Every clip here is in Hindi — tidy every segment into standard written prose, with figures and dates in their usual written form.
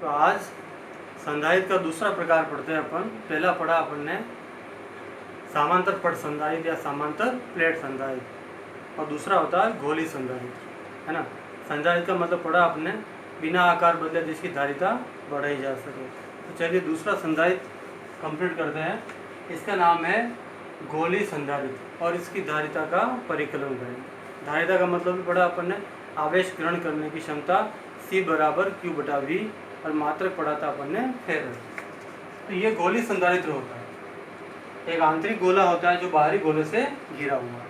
तो आज संधारित्र का दूसरा प्रकार पढ़ते हैं अपन। पहला पढ़ा अपन ने समांतर पट संधारित्र या समांतर प्लेट संधारित्र, और दूसरा होता है गोली संधारित्र, है ना। संधारित्र का मतलब पढ़ा आपने बिना आकार बदले जिसकी धारिता बढ़ाई जा सके। तो चलिए दूसरा संधारित्र कंप्लीट करते हैं। इसका नाम है गोली संधारित्र और इसकी धारिता का परिकलन करेंगे। धारिता का मतलब भी पढ़ा अपन ने आवेश ग्रहण करने की क्षमता C बराबर Q बटा V, और मात्रक पढ़ा था अपन ने फेरड। तो ये गोली संधारित्र होता है। एक आंतरिक गोला होता है जो बाहरी गोले से घिरा हुआ।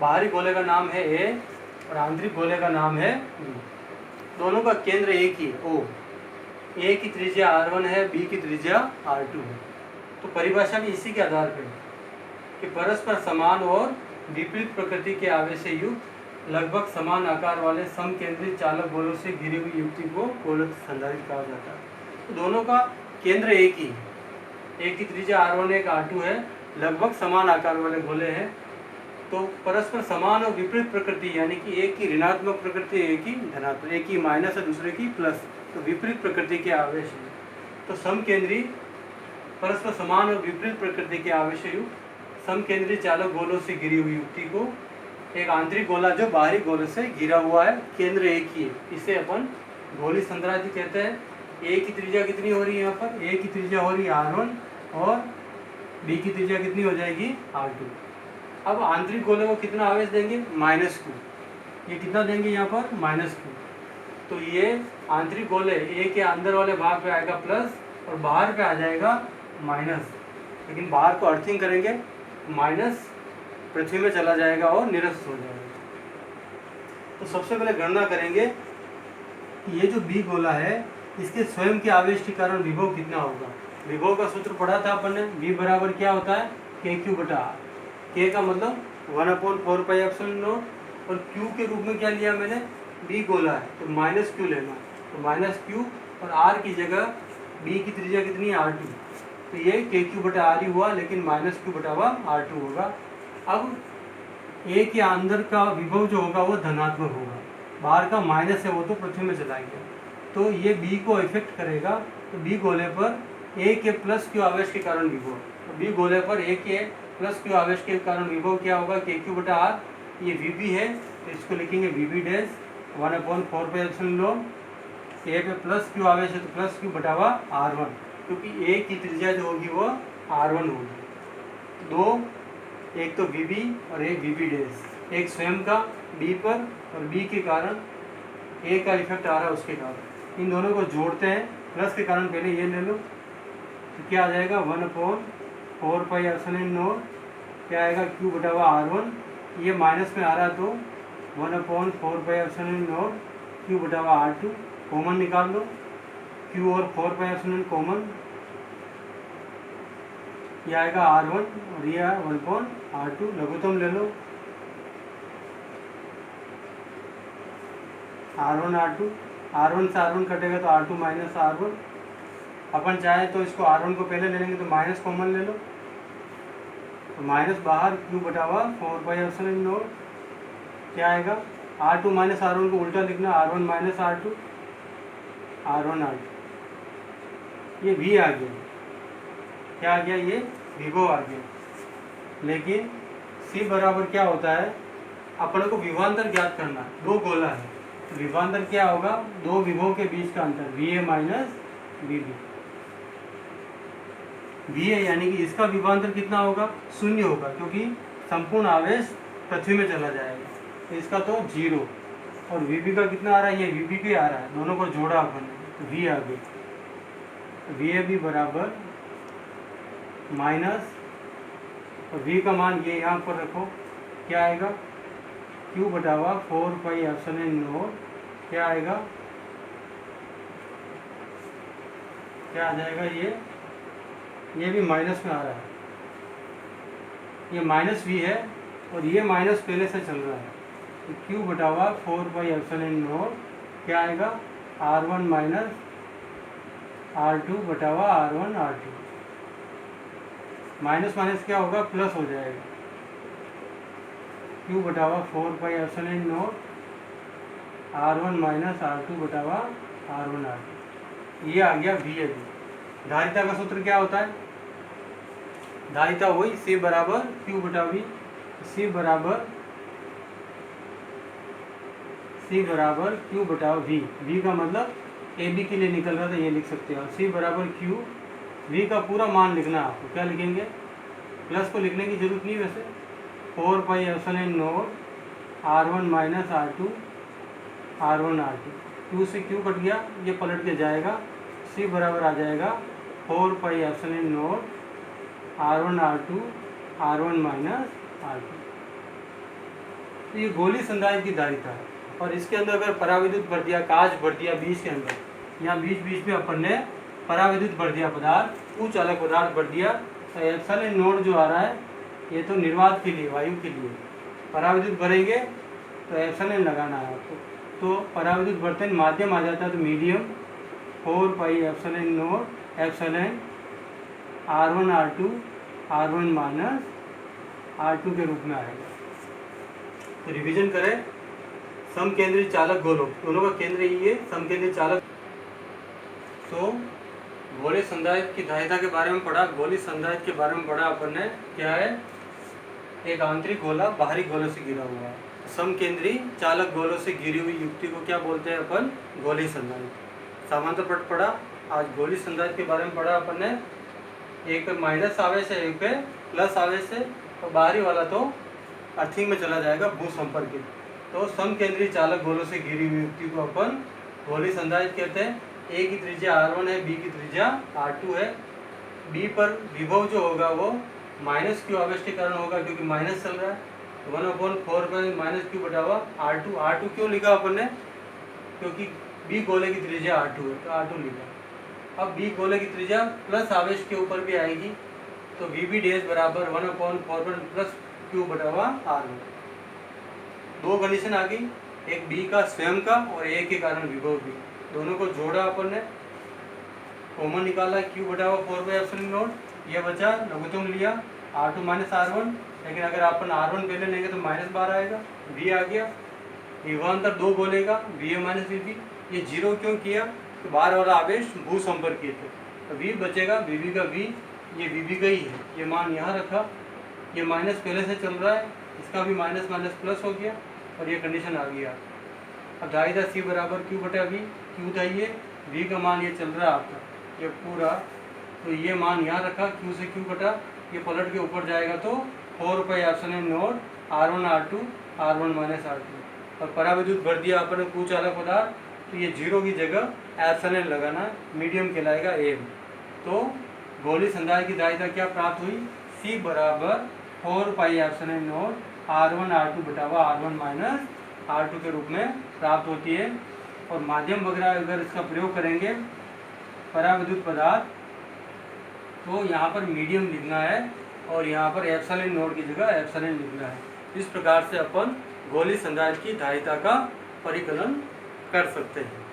बाहरी गोले का नाम है A और आंतरिक गोले का नाम है B। दोनों का केंद्र एक ही है, O। A की त्रिज्या R1 है, B की त्रिज्या R2 है। तो परिभाषा भी इसी के आधार पर है कि परस्पर समान और विपरीत प्रकृति के आवेश से युक्त लगभग समान आकार वाले समकेंद्रित चालक गोलों से घिरी हुई युक्ति को गोलक संधारित्र कहा जाता है। तो दोनों का केंद्र एक ही है। एक की त्रिज्या R1 एक R2 है, लगभग समान आकार वाले गोले हैं। तो परस्पर समान और विपरीत प्रकृति, यानी कि एक की ऋणात्मक प्रकृति, एक की धनात्मक, एक की माइनस है दूसरे की प्लस, तो विपरीत प्रकृति के आवेश है। तो समकेंद्री परस्पर समान और विपरीत प्रकृति के आवेश युक्त समकेंद्री चालक गोलों से घिरी हुई युक्ति को एक आंतरिक गोला जो बाहरी गोले से घिरा हुआ है, केंद्र एक ही है, इसे अपन गोली संधारित्र कहते हैं। ए की त्रिज्या कितनी हो रही है यहाँ पर? ए की त्रिज्या हो रही है R1 और बी की त्रिज्या कितनी हो जाएगी? R2। अब आंतरिक गोले को कितना आवेश देंगे? -Q। ये कितना देंगे यहाँ पर? -Q। तो ये आंतरिक गोले ए के अंदर वाले भाग पे आएगा प्लस और बाहर पे आ जाएगा माइनस। लेकिन बाहर को अर्थिंग करेंगे, माइनस पृथ्वी में चला जाएगा और निरस्त हो जाएगा। तो सबसे पहले गणना करेंगे कि ये जो बी गोला है इसके स्वयं के आवेश के कारण विभव कितना होगा। विभव का सूत्र पढ़ा था अपन ने, V बराबर क्या होता है? KQ बटा R। K का मतलब 1/4πε0 और Q के रूप में क्या लिया मैंने? B गोला है तो -Q लेना, तो -Q और R की जगह B की त्रिज्या कितनी है? R2। तो ये KQ बटा R ही हुआ, लेकिन -Q बटा R2 होगा। अब ए के अंदर का विभव जो होगा वो धनात्मक होगा, बाहर का माइनस है वो तो पृथ्वी में चला गया, तो ये बी को इफेक्ट करेगा। तो बी गोले पर ए के प्लस क्यू आवेश के कारण विभव, तो बी गोले पर ए के प्लस क्यू आवेश के कारण विभव क्या होगा? के क्यू बटा आर। ये वीबी है तो इसको लिखेंगे वीबी डैश 1/4πε0। ए पे प्लस क्यू आवेश है तो प्लस क्यू बटा R1, क्योंकि ए की त्रिज्या जो होगी वो R1 होगी। दो, एक तो VB और एक VB डैश, एक स्वयं का B पर और B के कारण A का इफेक्ट आ रहा है उसके कारण। इन दोनों को जोड़ते हैं, प्लस के कारण पहले ये ले लो तो क्या आ जाएगा? 1/4πε0 क्या आएगा? Q बटा R1। ये माइनस में आ रहा तो 1/4πε0 Q बटा R2। कॉमन निकाल लो, Q और 4πε कॉमन, ये आएगा R1 और ये 1/R2। लघुत्तम ले लो, R1 R2, R1 से R1 कटेगा तो R2 माइनस R1। अपन चाहे तो इसको R1 को पहले ले लेंगे तो माइनस कॉमन ले लो, तो माइनस बाहर Q बटा 4πε0 क्या आएगा? R2 माइनस R1 को उल्टा लिखना, R1 minus R2, R1 R2। ये V आ गया, क्या आ गया? ये विभव आ गया। लेकिन C बराबर क्या होता है? अपन को विभवांतर ज्ञात करना, दो गोला है तो विभवांतर क्या होगा? दो विभव के बीच का अंतर, VA माइनस VB। VA यानी कि इसका विभवांतर कितना होगा? 0 होगा, क्योंकि संपूर्ण आवेश पृथ्वी में चला जाएगा, तो इसका तो 0। और VB का कितना आ रहा है? ये VB भी आ रहा है, दोनों को जोड़ा अपन तो V आ गया। VAB बराबर माइनस, और V का मान ये यहाँ पर रखो, क्या आएगा? Q बटा 4πε0 क्या आएगा? क्या आ जाएगा? ये भी माइनस में आ रहा है, ये माइनस V है और ये माइनस पहले से चल रहा है, तो Q बटा 4πε0 क्या आएगा? R1 माइनस R2 बटा R1 R2। माइनस माइनस क्या होगा? प्लस हो जाएगा। Q बटा 4πε0 R1 माइनस R2 बटा R1 R2। ये आ गया वी अभी। धारिता का सूत्र क्या होता है? धारिता वही C बराबर Q बटा V। C बराबर Q बटा V। V का मतलब AB के लिए निकल रहा था, ये लिख सकते हैं। और C बराबर Q, V का पूरा मान लिखना है आपको। क्या लिखेंगे? प्लस को लिखने की जरूरत नहीं वैसे। 4 pi epsilon not R1 minus R2 R1 R2। Q से Q कट गया, ये पलट के जाएगा। C बराबर आ जाएगा 4 pi epsilon not R1 R2 R1 minus R2। तो ये गोली संधारित्र की धारिता है। और इसके अंदर अगर पराविद्युत भर दिया, कांच भर दिया बीच के अंदर, यहाँ बीच बीच में अपन ने पराविद्युत भर दिया पदार्थ, उच्च चालक पदार्थ भर दिया, तो एप्सिलॉन नोड जो आ रहा है ये तो निर्वात के लिए, वायु के लिए। पराविद्युत भरेंगे तो एप्सिलॉन लगाना है आपको। तो पराविद्युत भरते माध्यम आ जाता है, तो medium 4 pi epsilon node epsilon R1 R2 R1 minus R2 के रूप में आएगा। तो रिवीजन करें, समकेंद्रित चालक गोलों, दोनों का केंद्र ही है समकेंद्रित चालक। तो गोली संधारित्र की धारिता के बारे में पढ़ा, गोली संधारित्र के बारे में पढ़ा अपन ने। क्या है? एक आंतरिक गोला बाहरी गोलों से घिरा हुआ है। समकेंद्री चालक गोलों से घिरी हुई युक्ति को क्या बोलते हैं अपन? गोली संधारित्र। समांतर पट पढ़ा। आज गोली संधारित्र के बारे में पढ़ा अपन ने। एक पे माइनस आवेश है, एक पे प्लस आवेश है, तो बाहरी वाला तो अर्थिंग में चला जाएगा, भूसंपर्कित। तो समकेंद्रीय चालक गोलों से घिरी हुई युक्ति को अपन गोली संधारित्र कहते हैं। ए की त्रिज्या R1 है, बी की त्रिज्या R2 है। बी पर विभव जो होगा वो माइनस क्यू आवेश के कारण होगा, क्योंकि माइनस चल रहा है। 1/4 पर माइनस क्यू बटा हुआ R2। R2 क्यों लिखा अपन ने? क्योंकि बी गोले की त्रिज्या R2 है, तो R2 लिखा। अब बी गोले की त्रिज्या प्लस आवेश के ऊपर भी आएगी, तो वी बी डैश बराबर 1/4 प्लस क्यू बटा हुआ R1। दो कंडीशन आ गई, एक बी का स्वयं का और ए के कारण विभव भी। दोनों को जोड़ा अपन ने, कॉमन निकाला, क्यू बटा हुआ 4 बाई एप्सिलॉन नॉट, ये बचा, लघुत्तम लिया R2 माइनस R1। लेकिन अगर अपन R1 पहले लेंगे तो माइनस बार आएगा, V आ गया। विभवांतर दो गोले का V A minus V B. ये जीरो क्यों किया? तो बाहर वाला आवेश भू संपर्कित है, तो V बचेगा, वी का V, ये वी का ही है, ये मान यहाँ रखा। ये माइनस पहले से चल रहा है, इसका भी माइनस माइनस प्लस हो गया, और ये कंडीशन आ गया। अब धारिता C बराबर Q बटा V। Q था ये, V का मान ये चल रहा है आपका, ये पूरा, तो ये मान यहाँ रखा, Q से Q कटा, ये पलट के ऊपर जाएगा, तो 4 pi epsilon not R1 R2 R1 minus R2। और पराविद्युत भर दिया अपन ने कुचालक पदार्थ, तो ये जीरो की जगह एप्सिलॉन लगाना, मीडियम कहलाएगा एम। तो गोली संधारित्र की धारिता क्या प्राप्त हुई? C बराबर 4 pi epsilon not R1 R2 बटा हुआ R1 माइनस R2 के रूप में प्राप्त होती है। और माध्यम वगैरह अगर इसका प्रयोग करेंगे पराविद्युत पदार्थ, तो यहाँ पर मीडियम लिखना है, और यहाँ पर एप्सिलॉन नॉट की जगह एप्सिलॉन लिखना है। इस प्रकार से अपन गोली संधारित्र की धारिता का परिकलन कर सकते हैं।